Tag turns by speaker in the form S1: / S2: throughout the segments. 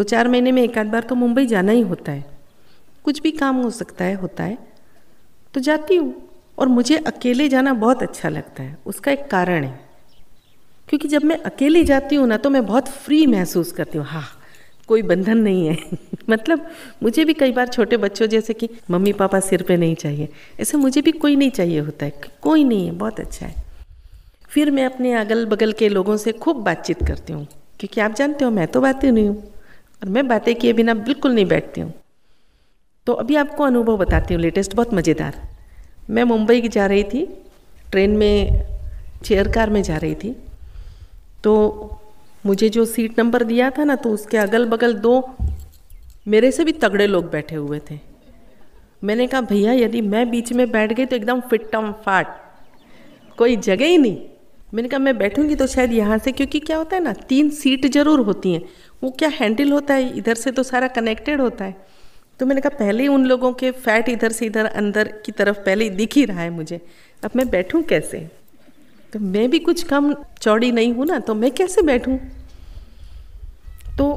S1: 2-4 महीने में एक आध बार तो मुंबई जाना ही होता है, कुछ भी काम हो सकता है, होता है तो जाती हूँ। और मुझे अकेले जाना बहुत अच्छा लगता है। उसका एक कारण है, क्योंकि जब मैं अकेली जाती हूँ ना तो मैं बहुत फ्री महसूस करती हूँ। हाँ, कोई बंधन नहीं है मतलब मुझे भी कई बार छोटे बच्चों जैसे कि मम्मी पापा सिर पे नहीं चाहिए, ऐसे मुझे भी कोई नहीं चाहिए होता है, कोई नहीं है, बहुत अच्छा है। फिर मैं अपने अगल बगल के लोगों से खूब बातचीत करती हूँ, क्योंकि आप जानते हो मैं तो बातें नहीं हूँ, और मैं बातें किए बिना बिल्कुल नहीं बैठती हूँ। तो अभी आपको अनुभव बताती हूँ लेटेस्ट, बहुत मज़ेदार। मैं मुंबई की जा रही थी, ट्रेन में चेयर कार में जा रही थी, तो मुझे जो सीट नंबर दिया था ना, तो उसके अगल बगल 2 मेरे से भी तगड़े लोग बैठे हुए थे। मैंने कहा भैया यदि मैं बीच में बैठ गई तो एकदम फिट्टम फाट, कोई जगह ही नहीं। मैंने कहा मैं बैठूंगी तो शायद यहाँ से, क्योंकि क्या होता है ना 3 सीट जरूर होती हैं, वो क्या हैंडल होता है, इधर से तो सारा कनेक्टेड होता है। तो मैंने कहा पहले ही उन लोगों के फैट इधर से इधर अंदर की तरफ पहले ही दिख ही रहा है मुझे, अब मैं बैठूं कैसे? तो मैं भी कुछ कम चौड़ी नहीं हूँ ना, तो मैं कैसे बैठूं? तो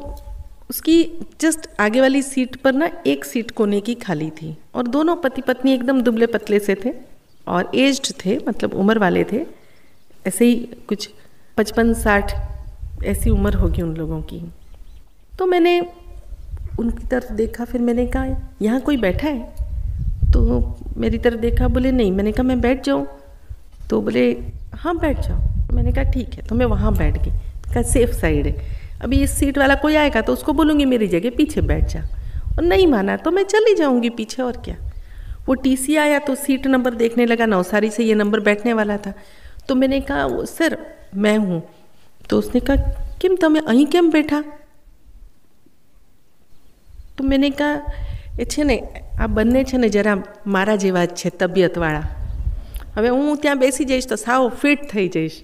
S1: उसकी जस्ट आगे वाली सीट पर ना एक सीट कोने की खाली थी, और दोनों पति पत्नी एकदम दुबले पतले से थे और एज्ड थे, मतलब उम्र वाले थे, ऐसे ही कुछ 55-60 ऐसी उम्र होगी उन लोगों की। तो मैंने उनकी तरफ देखा, फिर मैंने कहा यहाँ कोई बैठा है? तो मेरी तरफ देखा, बोले नहीं। मैंने कहा मैं बैठ जाऊँ? तो बोले हाँ बैठ जाओ। मैंने कहा ठीक है, तो मैं वहाँ बैठ गई। कहा सेफ साइड है, अभी इस सीट वाला कोई आएगा तो उसको बोलूँगी मेरी जगह पीछे बैठ जा, और नहीं माना तो मैं चली जाऊँगी पीछे, और क्या। वो टीसी आया तो सीट नंबर देखने लगा, नवसारी से ये नंबर बैठने वाला था। तो मैंने कहा सर मैं हूँ। तो उसने कहा किम તમે અહીં કેમ बैठा? तो मैंने कहा એ છે ને આ બંને છે ને જરા મારા જેવા જ છે તબિયતવાળા, હવે હું ત્યાં બેસી જઈશ તો સાવ ફિટ થઈ જઈશ,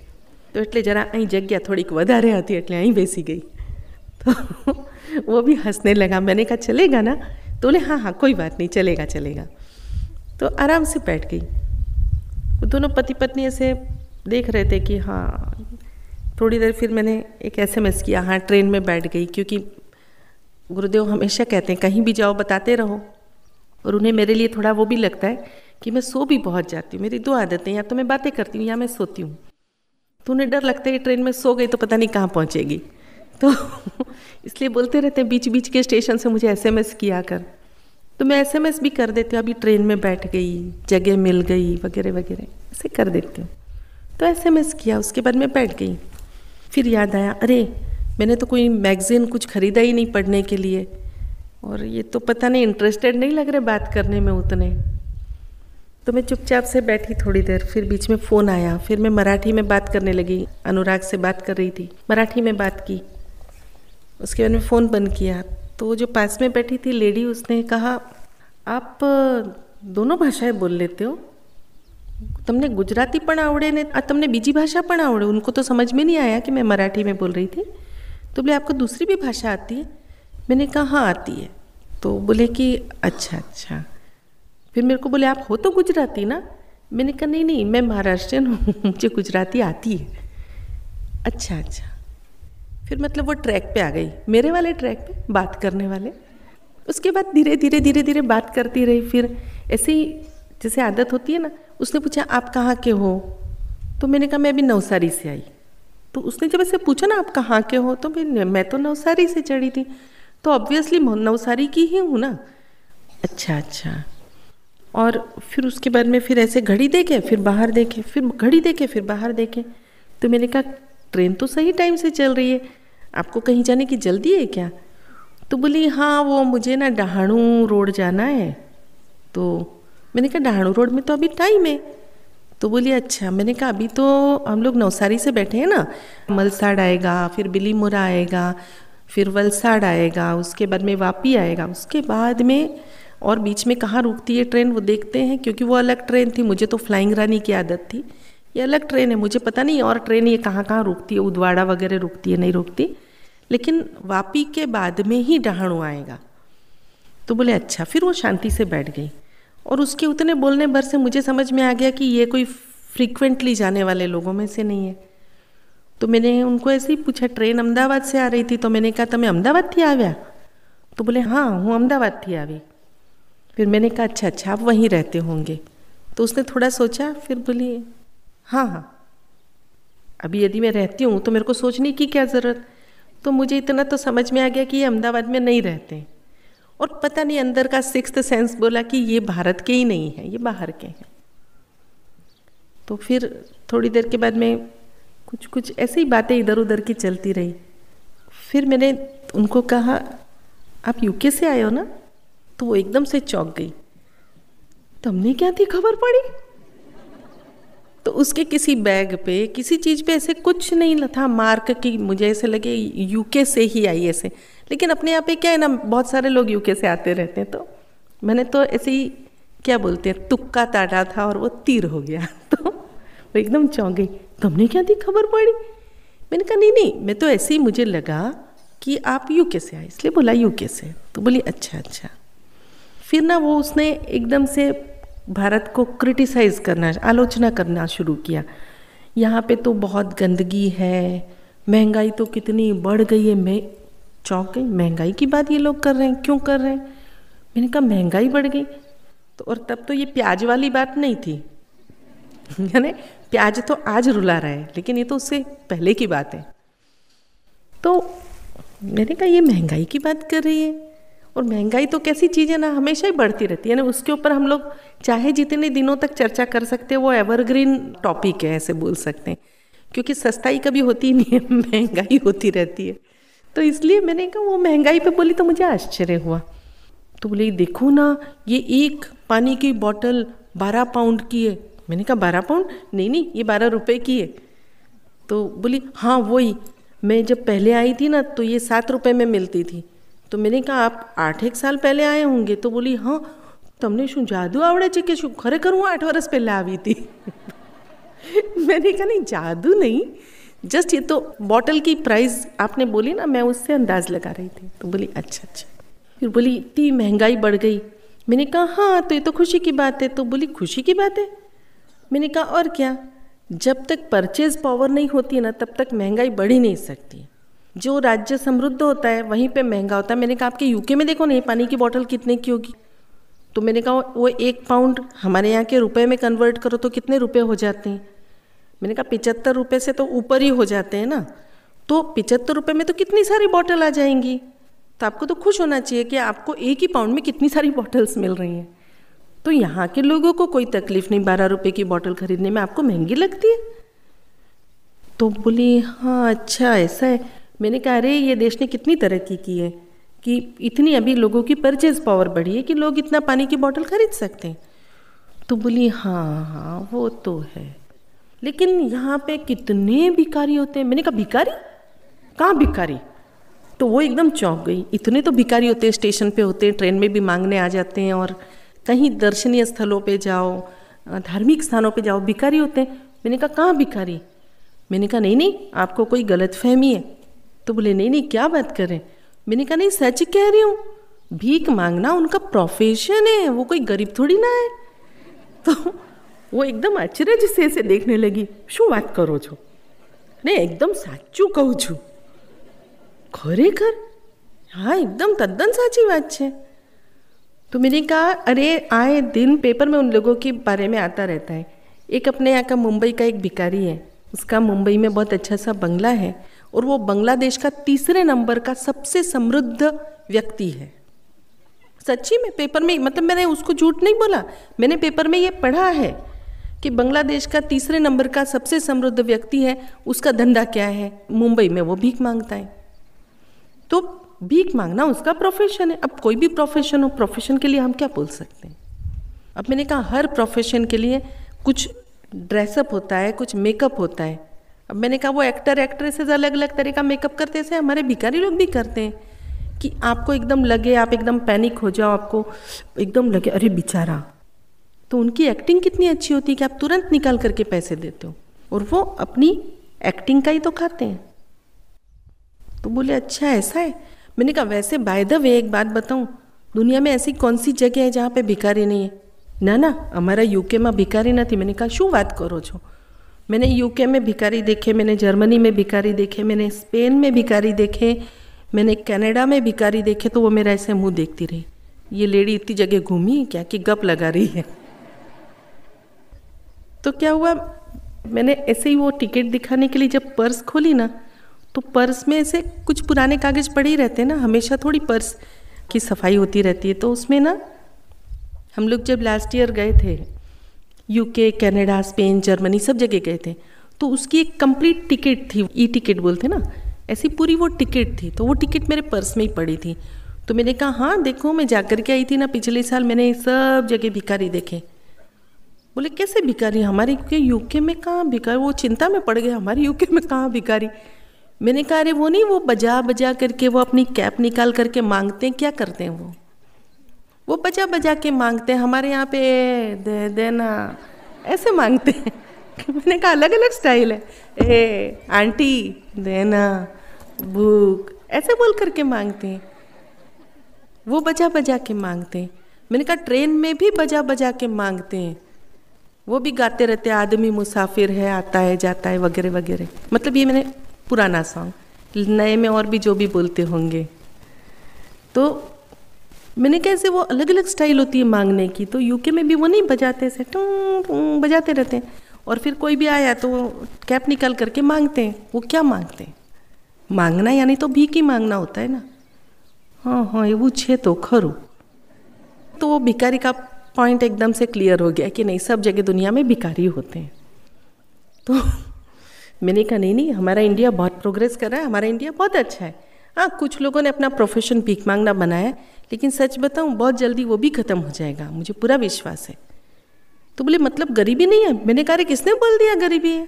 S1: તો એટલે જરા અહીં જગ્યા થોડીક વધારે હતી એટલે અહીં બેસી गई। तो वो भी हंसने लगा। मैंने कहा चलेगा ना? तो बोले हाँ हाँ कोई बात नहीं, चलेगा चलेगा। तो आराम से बैठ गई। वो दोनों पति पत्नी ऐसे देख रहे थे कि हाँ। थोड़ी देर फिर मैंने एक SMS किया, हाँ ट्रेन में बैठ गई, क्योंकि गुरुदेव हमेशा कहते हैं कहीं भी जाओ बताते रहो, और उन्हें मेरे लिए थोड़ा वो भी लगता है कि मैं सो भी बहुत जाती हूँ। मेरी 2 आदतें, या तो मैं बातें करती हूँ या मैं सोती हूँ। तो उन्हें डर लगता है कि ट्रेन में सो गई तो पता नहीं कहाँ पहुँचेगी, तो इसलिए बोलते रहते हैं बीच बीच के स्टेशन से मुझे SMS किया कर। तो मैं SMS भी कर देती हूँ, अभी ट्रेन में बैठ गई, जगह मिल गई वगैरह वगैरह, ऐसे कर देती हूँ। तो SMS किया, उसके बाद मैं बैठ गई। फिर याद आया अरे मैंने तो कोई मैगज़ीन कुछ ख़रीदा ही नहीं पढ़ने के लिए, और ये तो पता नहीं इंटरेस्टेड नहीं लग रहे बात करने में उतने। तो मैं चुपचाप से बैठी थोड़ी देर, फिर बीच में फ़ोन आया, फिर मैं मराठी में बात करने लगी। अनुराग से बात कर रही थी, मराठी में बात की। उसके बाद में फ़ोन बंद किया, तो वो जो पास में बैठी थी लेडी, उसने कहा आप दोनों भाषाएं बोल लेते हो? તમને गुजराती पण आवड़े ने તમને બીજી भाषा पण आवड़े? उनको तो समझ में नहीं आया कि मैं मराठी में बोल रही थी। तो बोले आपको दूसरी भी भाषा आती है? मैंने कहा हाँ आती है। तो बोले कि अच्छा अच्छा। फिर मेरे को बोले आप हो तो गुजराती ना? मैंने कहा नहीं नहीं मैं महाराष्ट्रियन हूँ, मुझे गुजराती आती है। अच्छा अच्छा। फिर मतलब वो ट्रैक पे आ गई, मेरे वाले ट्रैक पे बात करने वाले। उसके बाद धीरे धीरे धीरे धीरे बात करती रही। फिर ऐसे ही जैसे आदत होती है ना, उसने पूछा आप कहाँ के हो? तो मैंने कहा मैं अभी नवसारी से आई। तो उसने जब ऐसे पूछा ना आप कहाँ के हो, तो मैं तो नवसारी से चढ़ी थी, तो ऑब्वियसली नवसारी की ही हूँ ना। अच्छा अच्छा। और फिर उसके बाद में फिर ऐसे घड़ी देखे, फिर बाहर देखे, फिर घड़ी देखे, फिर बाहर देखे। तो मैंने कहा ट्रेन तो सही टाइम से चल रही है, आपको कहीं जाने की जल्दी है क्या? तो बोली हाँ वो मुझे ना डहाणू रोड जाना है। तो मैंने कहा डहाणू रोड में तो अभी टाइम है। तो बोली अच्छा। मैंने कहा अभी तो हम लोग नवसारी से बैठे हैं ना, मलसाड़ आएगा, फिर बिलीमोरा आएगा, फिर वलसाड़ आएगा, उसके बाद में वापी आएगा, उसके बाद में और बीच में कहाँ रुकती है ट्रेन वो देखते हैं, क्योंकि वो अलग ट्रेन थी, मुझे तो फ्लाइंग रानी की आदत थी। ये अलग ट्रेन है, मुझे पता नहीं और ट्रेन ये कहाँ कहाँ रुकती है, उदवाड़ा वगैरह रुकती है नहीं रुकती, लेकिन वापी के बाद में ही डहाणू आएगा। तो बोले अच्छा। फिर वो शांति से बैठ गई, और उसके उतने बोलने भर से मुझे समझ में आ गया कि ये कोई फ्रीक्वेंटली जाने वाले लोगों में से नहीं है। तो मैंने उनको ऐसे ही पूछा ट्रेन अहमदाबाद से आ रही थी, तो मैंने कहा તમે અમદાવાદથી આવ્યા? तो बोले हाँ હું અમદાવાદથી આવી। फिर मैंने कहा अच्छा अच्छा आप वहीं रहते होंगे। तो उसने थोड़ा सोचा, फिर बोली हाँ हाँ अभी यदि मैं रहती हूँ तो मेरे को सोचने की क्या ज़रूरत। तो मुझे इतना तो समझ में आ गया कि ये अहमदाबाद में नहीं रहते, और पता नहीं अंदर का सिक्स्थ सेंस बोला कि ये भारत के ही नहीं हैं, ये बाहर के हैं। तो फिर थोड़ी देर के बाद में कुछ ऐसी ही बातें इधर उधर की चलती रही। फिर मैंने उनको कहा आप यूके से आए हो ना? तो वो एकदम से चौंक गई, तुमने क्या थी खबर पड़ी? तो उसके किसी बैग पे किसी चीज़ पे ऐसे कुछ नहीं था मार्क की, मुझे ऐसे लगे यूके से ही आई ऐसे। लेकिन अपने यहाँ पे क्या है ना, बहुत सारे लोग यूके से आते रहते हैं, तो मैंने तो ऐसे ही क्या बोलते हैं तुक्का ताड़ा था और वो तीर हो गया। तो वो एकदम चौंक गई, तुमने क्या थी खबर पड़ी? मैंने कहा नहीं मैं तो ऐसे ही मुझे लगा कि आप यूके से आए, इसलिए बोला यूके से। तो बोली अच्छा अच्छा। फिर ना वो उसने एकदम से भारत को क्रिटिसाइज़ करना, आलोचना करना शुरू किया। यहाँ पे तो बहुत गंदगी है, महंगाई तो कितनी बढ़ गई है। मैं चौंक गई, महंगाई की बात ये लोग कर रहे हैं, क्यों कर रहे हैं? मैंने कहा महंगाई बढ़ गई तो, और तब तो ये प्याज वाली बात नहीं थी, यानी प्याज तो आज रुला रहा है, लेकिन ये तो उससे पहले की बात है। तो मैंने कहा ये महंगाई की बात कर रही है, और महंगाई तो कैसी चीज़ है ना, हमेशा ही बढ़ती रहती है ना, उसके ऊपर हम लोग चाहे जितने दिनों तक चर्चा कर सकते हैं, वो एवरग्रीन टॉपिक है ऐसे बोल सकते हैं, क्योंकि सस्ताई कभी होती नहीं है, महंगाई होती रहती है। तो इसलिए मैंने कहा वो महंगाई पे बोली तो मुझे आश्चर्य हुआ। तो बोले देखो ना ये एक पानी की बोतल 12 पाउंड की है। मैंने कहा 12 पाउंड? नहीं ये 12 रुपये की है। तो बोली हाँ वही, मैं जब पहले आई थी ना तो ये 7 रुपये में मिलती थी। तो मैंने कहा आप 8 साल पहले आए होंगे? तो बोली हाँ તમને શું જાદુ આવડે છે કે શું, ખરેખર હું 8 વર્ષ પહેલાં આવી थी। मैंने कहा नहीं जादू नहीं, जस्ट ये तो बॉटल की प्राइस आपने बोली ना, मैं उससे अंदाज लगा रही थी। तो बोली अच्छा अच्छा। फिर बोली इतनी महंगाई बढ़ गई। मैंने कहा हाँ तो ये तो खुशी की बात है। तो बोली खुशी की बात है? मैंने कहा और क्या, जब तक परचेज पावर नहीं होती है ना तब तक महंगाई बढ़ ही नहीं सकती। जो राज्य समृद्ध होता है वहीं पे महंगा होता है। मैंने कहा आपके यूके में देखो ना ये पानी की बोतल कितने की होगी? तो मैंने कहा वो 1 पाउंड हमारे यहाँ के रुपए में कन्वर्ट करो तो कितने रुपए हो जाते हैं? मैंने कहा 75 रुपये से तो ऊपर ही हो जाते हैं ना। तो 75 रुपये में तो कितनी सारी बॉटल आ जाएंगी। तो आपको तो खुश होना चाहिए कि आपको 1 ही पाउंड में कितनी सारी बॉटल्स मिल रही हैं। तो यहाँ के लोगों को कोई तकलीफ नहीं 12 रुपये की बॉटल खरीदने में, आपको महंगी लगती है? तो बोली हाँ अच्छा ऐसा है। मैंने कहा अरे ये देश ने कितनी तरक्की की है कि इतनी अभी लोगों की परचेज पावर बढ़ी है कि लोग इतना पानी की बोतल खरीद सकते हैं। तो बोली हाँ वो तो है, लेकिन यहाँ पे कितने भिखारी होते हैं। मैंने कहा भिखारी? कहाँ भिखारी? तो वो एकदम चौंक गई, इतने तो भिखारी होते हैं, स्टेशन पे होते हैं, ट्रेन में भी मांगने आ जाते हैं, और कहीं दर्शनीय स्थलों पे जाओ, धार्मिक स्थानों पे जाओ, भिखारी होते हैं। मैंने कहा कहाँ भिखारी? मैंने कहा नहीं आपको कोई गलतफहमी है। तो बोले नहीं क्या बात कर रहे हैं? मैंने कहा नहीं सच कह रही हूँ, भीख मांगना उनका प्रोफेशन है, वो कोई गरीब थोड़ी ना है। तो वो एकदम आश्चर्य से ऐसे देखने लगी, શું વાત કરો છો? नहीं एकदम સાચું કહું છું, ખરેખર हाँ एकदम तद्दन साची बात है। तो मैंने कहा अरे आए दिन पेपर में उन लोगों के बारे में आता रहता है। एक अपने यहाँ का मुंबई का एक भिखारी है, उसका मुंबई में बहुत अच्छा सा बंगला है, और वो बांग्लादेश का 3 नंबर का सबसे समृद्ध व्यक्ति है। सच्ची में पेपर में, मतलब मैंने उसको झूठ नहीं बोला, मैंने पेपर में ये पढ़ा है कि बांग्लादेश का 3 नंबर का सबसे समृद्ध व्यक्ति है। उसका धंधा क्या है? मुंबई में वो भीख मांगता है। तो भीख मांगना उसका प्रोफेशन है। अब कोई भी प्रोफेशन हो, प्रोफेशन के लिए हम क्या बोल सकते हैं? अब मैंने कहा हर प्रोफेशन के लिए कुछ ड्रेसअप होता है, कुछ मेकअप होता है। अब मैंने कहा वो एक्टर एक्ट्रेसेस अलग अलग तरह का मेकअप करते हैं, हमारे भिखारी लोग भी करते हैं कि आपको एकदम लगे, आप एकदम पैनिक हो जाओ, आपको एकदम लगे अरे बेचारा। तो उनकी एक्टिंग कितनी अच्छी होती है कि आप तुरंत निकाल करके पैसे देते हो, और वो अपनी एक्टिंग का ही तो खाते हैं। तो बोले अच्छा ऐसा है। मैंने कहा वैसे बाय द वे एक बात बताऊं, दुनिया में ऐसी कौन सी जगह है जहाँ पे भिखारी नहीं है? ना हमारा यूके में भिखारी नहीं। मैंने कहा શું વાત કરો છો? मैंने यूके में भिखारी देखे, मैंने जर्मनी में भिखारी देखे, मैंने स्पेन में भिखारी देखे, मैंने कनाडा में भिखारी देखे तो वो मेरा ऐसे मुंह देखती रही, ये लेडी इतनी जगह घूमी है क्या कि गप लगा रही है। तो क्या हुआ, मैंने ऐसे ही वो टिकट दिखाने के लिए जब पर्स खोली ना, तो पर्स में ऐसे कुछ पुराने कागज़ पड़े ही रहते हैं ना, हमेशा थोड़ी पर्स की सफाई होती रहती है। तो उसमें ना हम लोग जब लास्ट ईयर गए थे यूके, कनाडा, स्पेन, जर्मनी सब जगह गए थे, तो उसकी एक कंप्लीट टिकट थी, ई टिकट बोलते ना, ऐसी पूरी वो टिकट थी। तो वो टिकट मेरे पर्स में ही पड़ी थी। तो मैंने कहा हाँ देखो, मैं जाकर के आई थी ना पिछले साल, मैंने सब जगह भिखारी देखे। बोले कैसे भिखारी, हमारे यूके में कहाँ भिखारी, वो चिंता में पड़ गए, हमारे यूके में कहाँ भिखारी। मैंने कहा अरे वो नहीं, वो बजा बजा करके वो अपनी कैप निकाल करके मांगते हैं, क्या करते हैं वो बजा बजा के मांगते हैं, हमारे यहाँ पे दे देना ऐसे मांगते हैं। मैंने कहा अलग अलग स्टाइल है, ए आंटी देना, भूख, ऐसे बोल करके मांगते हैं, वो बजा बजा के मांगते हैं। मैंने कहा ट्रेन में भी बजा बजा के मांगते हैं, वो भी गाते रहते हैं, आदमी मुसाफिर है, आता है जाता है वगैरह वगैरह। मतलब ये मैंने पुराना सॉन्ग, नए में और भी जो भी बोलते होंगे। तो मैंने कैसे वो अलग अलग स्टाइल होती है मांगने की। तो यूके में भी वो नहीं बजाते से टूं टूं बजाते रहते हैं, और फिर कोई भी आया तो कैप निकाल करके मांगते हैं। वो क्या मांगते हैं, मांगना यानी तो भीख ही मांगना होता है ना। हाँ हाँ એવું છે तो खरू। तो वो भिखारी का पॉइंट एकदम से क्लियर हो गया कि नहीं, सब जगह दुनिया में भिखारी होते हैं। तो मैंने कहा नहीं नहीं, हमारा इंडिया बहुत प्रोग्रेस कर रहा है, हमारा इंडिया बहुत अच्छा है। हाँ कुछ लोगों ने अपना प्रोफेशन भीख मांगना बनाया है, लेकिन सच बताऊँ बहुत जल्दी वो भी ख़त्म हो जाएगा, मुझे पूरा विश्वास है। तो बोले मतलब गरीबी नहीं है। मैंने कहा किसने बोल दिया गरीबी है,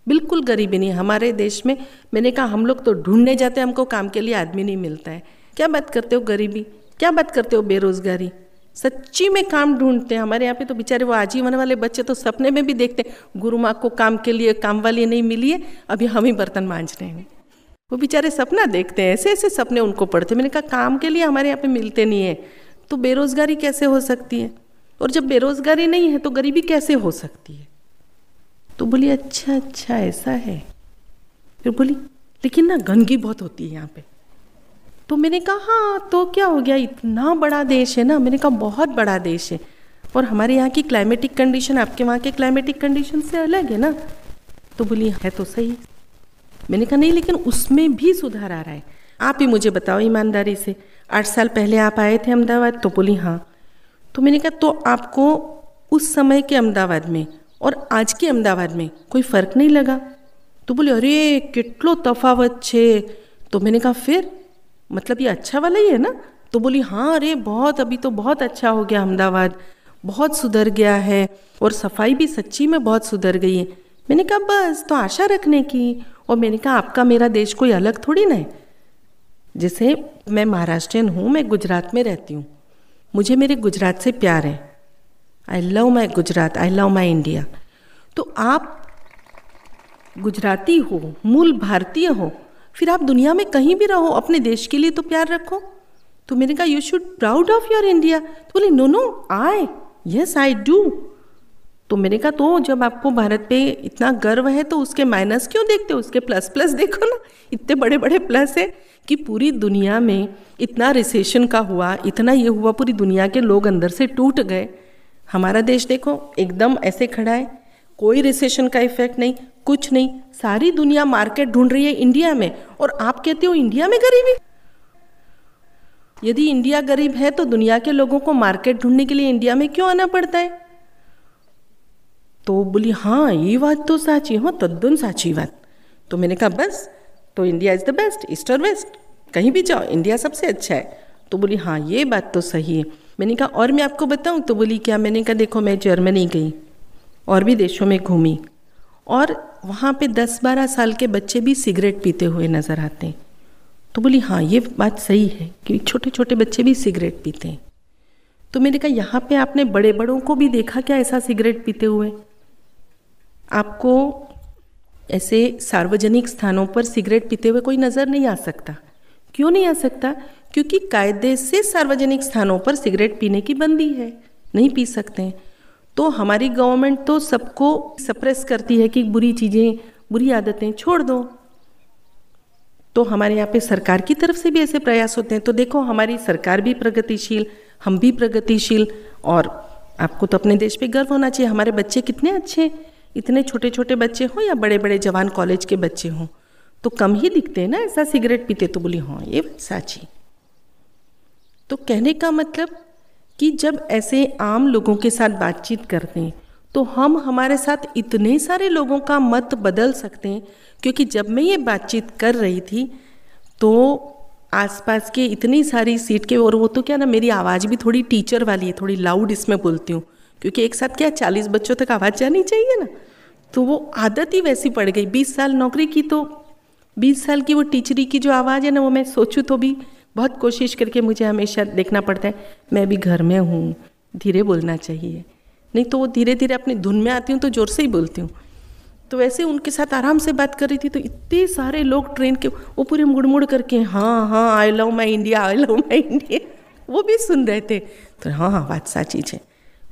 S1: बिल्कुल गरीबी नहीं है हमारे देश में। मैंने कहा हम लोग तो ढूंढने जाते हैं, हमको काम के लिए आदमी नहीं मिलता है। क्या बात करते हो गरीबी, क्या बात करते हो बेरोजगारी, सच्ची में काम ढूंढते हैं। हमारे यहाँ पे तो बेचारे वो आजीवन वाले बच्चे तो सपने में भी देखते हैं, गुरु माँ को काम के लिए काम वाली नहीं मिली है, अभी हम ही बर्तन मांज रहे हैं। वो बेचारे सपना देखते हैं, ऐसे ऐसे सपने उनको पड़ते। मैंने कहा काम के लिए हमारे यहाँ पे मिलते नहीं है, तो बेरोजगारी कैसे हो सकती है, और जब बेरोजगारी नहीं है तो गरीबी कैसे हो सकती है। तो बोली अच्छा अच्छा ऐसा है। फिर बोली लेकिन ना गंदगी बहुत होती है यहाँ पे। तो मैंने कहा हाँ तो क्या हो गया, इतना बड़ा देश है ना। मैंने कहा बहुत बड़ा देश है, और हमारे यहाँ की क्लाइमेटिक कंडीशन आपके वहाँ के क्लाइमेटिक कंडीशन से अलग है ना। तो बोली है तो सही। मैंने कहा नहीं लेकिन उसमें भी सुधार आ रहा है। आप ही मुझे बताओ ईमानदारी से, 8 साल पहले आप आए थे अहमदाबाद? तो बोली हाँ। तो मैंने कहा तो आपको उस समय के अहमदाबाद में और आज के अहमदाबाद में कोई फ़र्क नहीं लगा? तो बोले अरे कितलो तफावत छे। तो मैंने कहा फिर मतलब ये अच्छा वाला ही है ना? तो बोली हाँ अरे बहुत, अभी तो बहुत अच्छा हो गया अहमदाबाद, बहुत सुधर गया है, और सफाई भी सच्ची में बहुत सुधर गई है। मैंने कहा बस तो आशा रखने की। और मैंने कहा आपका मेरा देश कोई अलग थोड़ी ना है। जैसे मैं महाराष्ट्रियन हूँ, मैं गुजरात में रहती हूँ, मुझे मेरे गुजरात से प्यार है। I love my Gujarat, I love my India. तो आप गुजराती हो, मूल भारतीय हो, फिर आप दुनिया में कहीं भी रहो, अपने देश के लिए तो प्यार रखो। तो मैंने कहा you should proud of your India. तो बोले no no I, yes I do. तो मैंने कहा तो जब आपको भारत पे इतना गर्व है तो उसके माइनस क्यों देखते हो, उसके प्लस प्लस देखो ना। इतने बड़े बड़े प्लस है कि पूरी दुनिया में इतना रिसेशन का हुआ, इतना ये हुआ, पूरी दुनिया के लोग अंदर से टूट गए। हमारा देश देखो एकदम ऐसे खड़ा है, कोई रिसेशन का इफेक्ट नहीं, कुछ नहीं। सारी दुनिया मार्केट ढूंढ रही है इंडिया में, और आप कहते हो इंडिया में गरीबी। यदि इंडिया गरीब है तो दुनिया के लोगों को मार्केट ढूंढने के लिए इंडिया में क्यों आना पड़ता है? तो बोली हाँ ये बात तो साची, हाँ तद्दन साची बात। तो मैंने कहा बस तो India is the best, east और वेस्ट कहीं भी जाओ इंडिया सबसे अच्छा है। तो बोली हाँ ये बात तो सही है। मैंने कहा और मैं आपको बताऊं? तो बोली क्या? मैंने कहा देखो मैं जर्मनी गई और भी देशों में घूमी, और वहाँ पे 10-12 साल के बच्चे भी सिगरेट पीते हुए नज़र आते हैं। तो बोली हाँ ये बात सही है कि छोटे छोटे बच्चे भी सिगरेट पीते हैं। तो मैंने कहा यहाँ पे आपने बड़े बड़ों को भी देखा क्या ऐसा सिगरेट पीते हुए? आपको ऐसे सार्वजनिक स्थानों पर सिगरेट पीते हुए कोई नज़र नहीं आ सकता। क्यों नहीं आ सकता? क्योंकि कायदे से सार्वजनिक स्थानों पर सिगरेट पीने की बंदी है, नहीं पी सकते हैं। तो हमारी गवर्नमेंट तो सबको सप्रेस करती है कि बुरी चीज़ें, बुरी आदतें छोड़ दो। तो हमारे यहाँ पे सरकार की तरफ से भी ऐसे प्रयास होते हैं। तो देखो, हमारी सरकार भी प्रगतिशील, हम भी प्रगतिशील, और आपको तो अपने देश पे गर्व होना चाहिए। हमारे बच्चे कितने अच्छे, इतने छोटे छोटे बच्चे हों या बड़े बड़े जवान कॉलेज के बच्चे हों, तो कम ही दिखते हैं ना ऐसा सिगरेट पीते। तो बोली हाँ, ये बात साची। तो कहने का मतलब कि जब ऐसे आम लोगों के साथ बातचीत करते हैं तो हम हमारे साथ इतने सारे लोगों का मत बदल सकते हैं। क्योंकि जब मैं ये बातचीत कर रही थी तो आसपास के इतनी सारी सीट के, और वो तो क्या ना, मेरी आवाज़ भी थोड़ी टीचर वाली है, थोड़ी लाउड इसमें बोलती हूँ, क्योंकि एक साथ क्या 40 बच्चों तक आवाज़ जानी चाहिए ना, तो वो आदत ही वैसी पड़ गई। 20 साल नौकरी की, तो 20 साल की वो टीचरी की जो आवाज़ है ना, वो मैं सोचूँ तो भी बहुत कोशिश करके मुझे हमेशा देखना पड़ता है, मैं भी घर में हूँ, धीरे बोलना चाहिए, नहीं तो वो धीरे धीरे अपनी धुन में आती हूँ तो ज़ोर से ही बोलती हूँ। तो वैसे उनके साथ आराम से बात कर रही थी तो इतने सारे लोग ट्रेन के वो पूरे मुड़ मुड़ करके हाँ हाँ I love my India, I love my India, वो भी सुन रहे थे। तो हाँ हाँ, बात सच्ची है।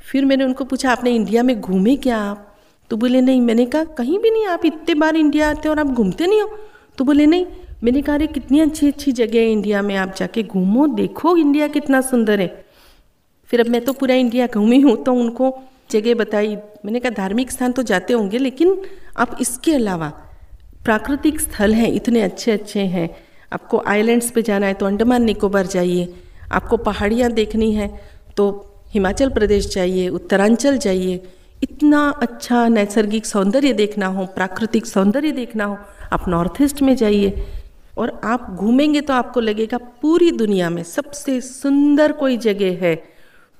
S1: फिर मैंने उनको पूछा, आपने इंडिया में घूमे क्या आप? तो बोले नहीं। मैंने कहा कहीं भी नहीं, आप इतने बार इंडिया आते हो और आप घूमते नहीं हो? तो बोले नहीं। मैंने कहा अरे कितनी अच्छी अच्छी जगह है इंडिया में, आप जाके घूमो, देखो इंडिया कितना सुंदर है। फिर अब मैं तो पूरा इंडिया घूमी हूँ तो उनको जगह बताई। मैंने कहा धार्मिक स्थान तो जाते होंगे, लेकिन आप इसके अलावा प्राकृतिक स्थल हैं इतने अच्छे अच्छे हैं। आपको आइलैंड्स पे जाना है तो अंडमान निकोबार जाइए, आपको पहाड़ियाँ देखनी है तो हिमाचल प्रदेश जाइए, उत्तरांचल जाइए। इतना अच्छा नैसर्गिक सौंदर्य देखना हो, प्राकृतिक सौंदर्य देखना हो, आप नॉर्थ ईस्ट में जाइए। और आप घूमेंगे तो आपको लगेगा पूरी दुनिया में सबसे सुंदर कोई जगह है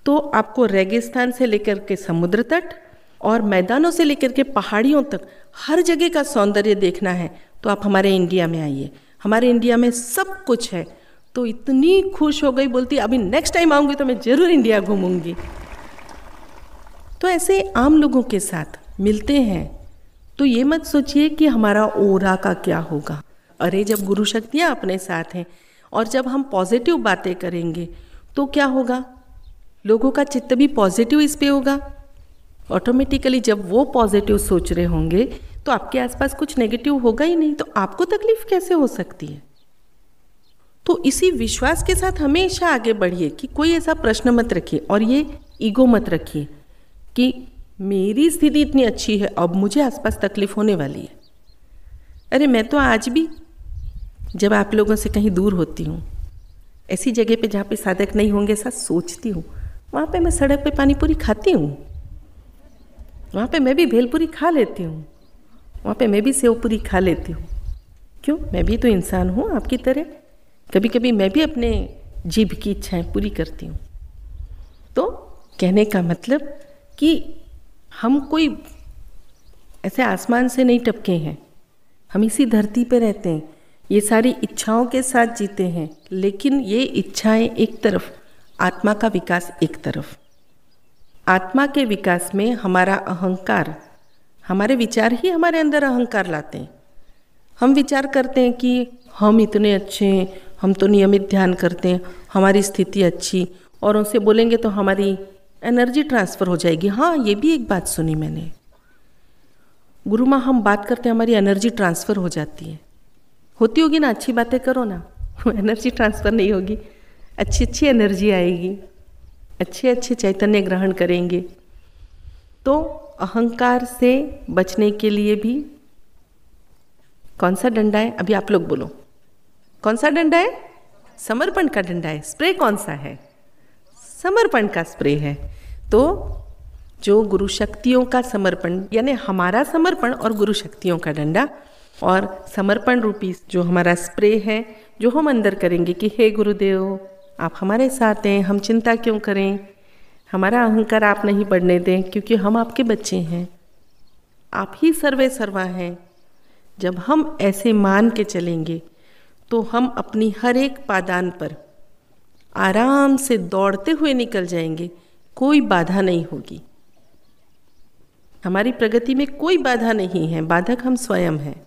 S1: तो आपको रेगिस्तान से लेकर के समुद्र तट और मैदानों से लेकर के पहाड़ियों तक हर जगह का सौंदर्य देखना है तो आप हमारे इंडिया में आइए, हमारे इंडिया में सब कुछ है। तो इतनी खुश हो गई, बोलती अभी नेक्स्ट टाइम आऊँगी तो मैं ज़रूर इंडिया घूमूंगी। तो ऐसे आम लोगों के साथ मिलते हैं तो ये मत सोचिए कि हमारा ओरा का क्या होगा। अरे जब गुरु शक्तियाँ अपने साथ हैं और जब हम पॉजिटिव बातें करेंगे तो क्या होगा, लोगों का चित्त भी पॉजिटिव इस पे होगा। ऑटोमेटिकली जब वो पॉजिटिव सोच रहे होंगे तो आपके आसपास कुछ नेगेटिव होगा ही नहीं, तो आपको तकलीफ कैसे हो सकती है। तो इसी विश्वास के साथ हमेशा आगे बढ़िए कि कोई ऐसा प्रश्न मत रखिए और ये ईगो मत रखिए कि मेरी स्थिति इतनी अच्छी है अब मुझे आसपास तकलीफ होने वाली है। अरे मैं तो आज भी जब आप लोगों से कहीं दूर होती हूँ, ऐसी जगह पे जहाँ पे साधक नहीं होंगे ऐसा सोचती हूँ, वहाँ पे मैं सड़क पे पानी पूरी खाती हूँ, वहाँ पे मैं भी भेलपूरी खा लेती हूँ, वहाँ पे मैं भी सेव पूरी खा लेती हूँ। क्यों? मैं भी तो इंसान हूँ आपकी तरह, कभी कभी मैं भी अपने जीभ की इच्छाएं पूरी करती हूँ। तो कहने का मतलब कि हम कोई ऐसे आसमान से नहीं टपके हैं, हम इसी धरती पे रहते हैं, ये सारी इच्छाओं के साथ जीते हैं, लेकिन ये इच्छाएं एक तरफ, आत्मा का विकास एक तरफ। आत्मा के विकास में हमारा अहंकार, हमारे विचार ही हमारे अंदर अहंकार लाते हैं। हम विचार करते हैं कि हम इतने अच्छे हैं, हम तो नियमित ध्यान करते हैं, हमारी स्थिति अच्छी, और उनसे बोलेंगे तो हमारी एनर्जी ट्रांसफ़र हो जाएगी। हाँ, ये भी एक बात सुनी मैंने, गुरु माँ हम बात करते हैं हमारी एनर्जी ट्रांसफ़र हो जाती है। होती होगी ना, अच्छी बातें करो ना, एनर्जी ट्रांसफ़र नहीं होगी, अच्छी अच्छी एनर्जी आएगी, अच्छे अच्छे चैतन्य ग्रहण करेंगे। तो अहंकार से बचने के लिए भी कौन सा डंडा है? अभी आप लोग बोलो, कौन सा डंडा है? समर्पण का डंडा है। स्प्रे कौन सा है? समर्पण का स्प्रे है। तो जो गुरु शक्तियों का समर्पण, यानी हमारा समर्पण और गुरु शक्तियों का डंडा, और समर्पण रूपी जो हमारा स्प्रे है जो हम अंदर करेंगे कि हे गुरुदेव आप हमारे साथ हैं, हम चिंता क्यों करें, हमारा अहंकार आप नहीं बढ़ने दें, क्योंकि हम आपके बच्चे हैं, आप ही सर्वे सर्वा हैं। जब हम ऐसे मान के चलेंगे तो हम अपनी हर एक पादान पर आराम से दौड़ते हुए निकल जाएंगे, कोई बाधा नहीं होगी। हमारी प्रगति में कोई बाधा नहीं है, बाधक हम स्वयं हैं।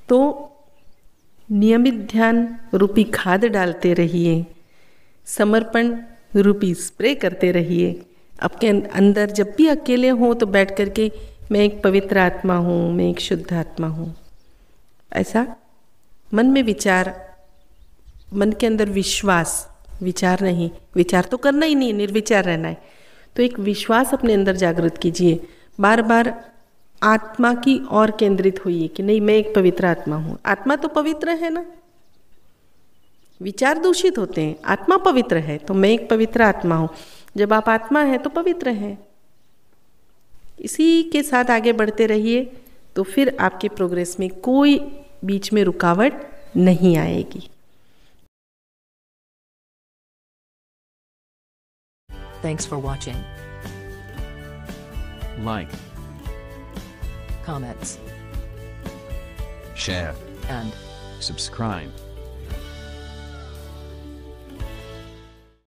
S1: तो नियमित ध्यान रूपी खाद डालते रहिए, समर्पण रूपी स्प्रे करते रहिए। आपके अंदर जब भी अकेले हों तो बैठ करके मैं एक पवित्र आत्मा हूँ, मैं एक शुद्ध आत्मा हूँ, ऐसा मन में विचार, मन के अंदर विश्वास, विचार नहीं, विचार तो करना ही नहीं, निर्विचार रहना है। तो एक विश्वास अपने अंदर जागृत कीजिए, बार बार आत्मा की ओर केंद्रित होइए कि नहीं मैं एक पवित्र आत्मा हूँ। आत्मा तो पवित्र है ना, विचार दूषित होते हैं, आत्मा पवित्र है, तो मैं एक पवित्र आत्मा हूँ। जब आप आत्मा है तो पवित्र है। इसी के साथ आगे बढ़ते रहिए तो फिर आपके प्रोग्रेस में कोई बीच में रुकावट नहीं आएगी।
S2: Thanks for watching.
S3: Like,
S2: Comments
S3: share,
S2: and
S3: subscribe.